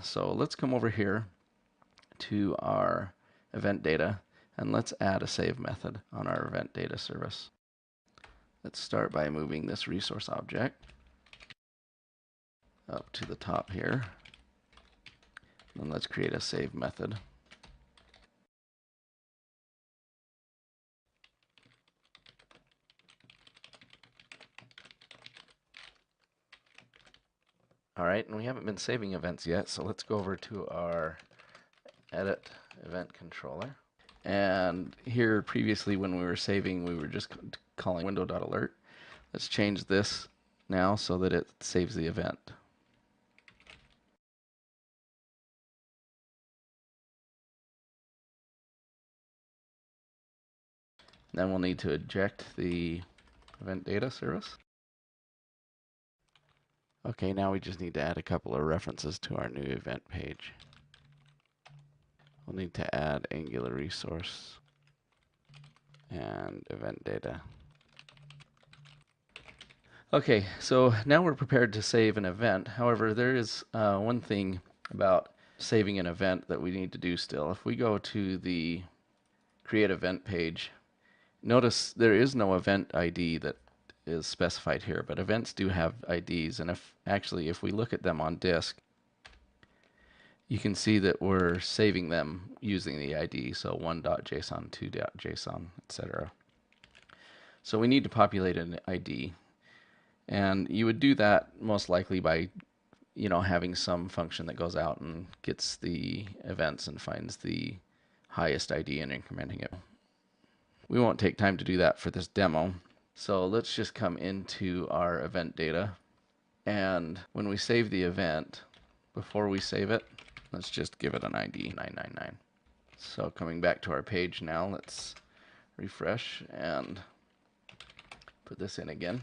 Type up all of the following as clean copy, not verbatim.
So let's come over here to our event data and let's add a save method on our event data service. Let's start by moving this resource object up to the top here. And let's create a save method. All right, and we haven't been saving events yet, so let's go over to our edit event controller. And here previously when we were saving, we were just calling window.alert. Let's change this now so that it saves the event. Then we'll need to eject the event data service. Okay, now we just need to add a couple of references to our new event page. We'll need to add Angular resource and event data. Okay, so now we're prepared to save an event. However, there is one thing about saving an event that we need to do still. If we go to the create event page, notice there is no event ID that is specified here, but events do have IDs, and if we look at them on disk, you can see that we're saving them using the ID, so 1.json, 2.json, etc. So we need to populate an ID, and you would do that most likely by having some function that goes out and gets the events and finds the highest ID and incrementing it. We won't take time to do that for this demo. So let's just come into our event data. And when we save the event, before we save it, let's just give it an ID 999. So coming back to our page now, let's refresh and put this in again.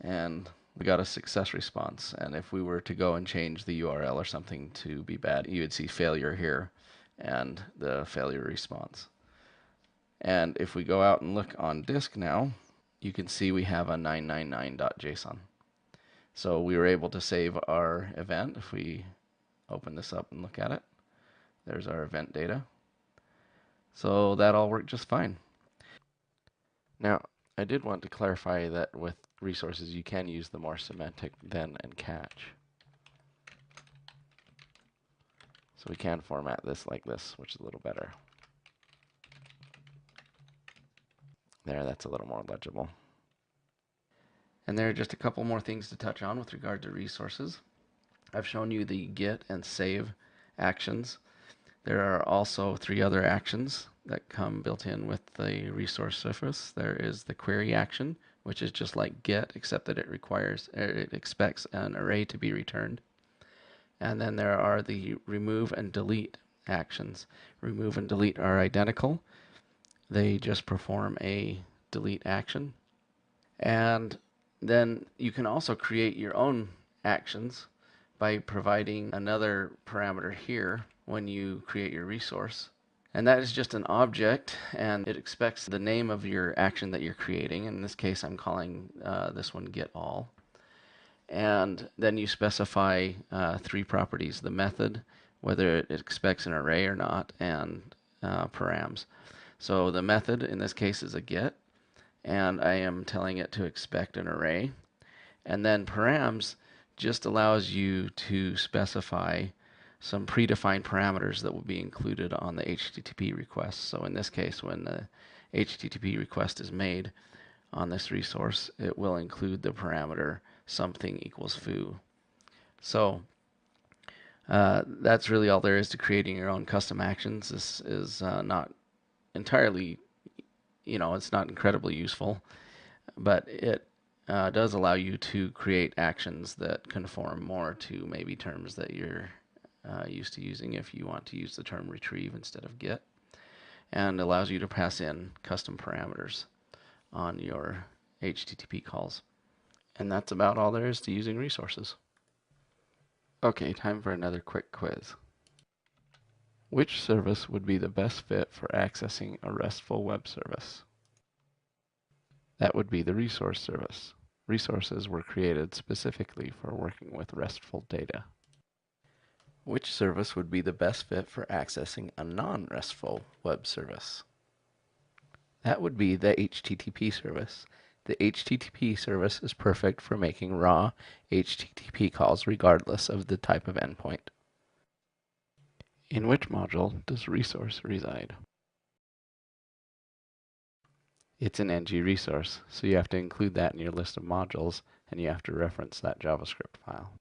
And we got a success response. And if we were to go and change the URL or something to be bad, you would see failure here and the failure response. And if we go out and look on disk now, you can see we have a 999.json. So we were able to save our event. If we open this up and look at it, there's our event data. So that all worked just fine. Now, I did want to clarify that with resources, you can use the more semantic then and catch. So we can format this like this, which is a little better. There, that's a little more legible. And there are just a couple more things to touch on with regard to resources. I've shown you the get and save actions. There are also 3 other actions that come built in with the resource surface. There is the query action, which is just like get, except that it expects an array to be returned. And then there are the remove and delete actions. Remove and delete are identical. They just perform a delete action. And then you can also create your own actions by providing another parameter here when you create your resource. And that is just an object, and it expects the name of your action that you're creating. In this case, I'm calling this one getAll. And then you specify 3 properties: the method, whether it expects an array or not, and params. So the method in this case is a get, and I am telling it to expect an array. And then params just allows you to specify some predefined parameters that will be included on the HTTP request. So in this case, when the HTTP request is made on this resource, it will include the parameter something equals foo. So that's really all there is to creating your own custom actions. This is not entirely, it's not incredibly useful, but it does allow you to create actions that conform more to maybe terms that you're used to using if you want to use the term retrieve instead of get, and allows you to pass in custom parameters on your HTTP calls. And that's about all there is to using resources. Okay, time for another quick quiz. Which service would be the best fit for accessing a RESTful web service? That would be the resource service. resources were created specifically for working with RESTful data. Which service would be the best fit for accessing a non-RESTful web service? That would be the HTTP service. The HTTP service is perfect for making raw HTTP calls regardless of the type of endpoint. In which module does resource reside? It's an ng resource, so you have to include that in your list of modules, and you have to reference that JavaScript file.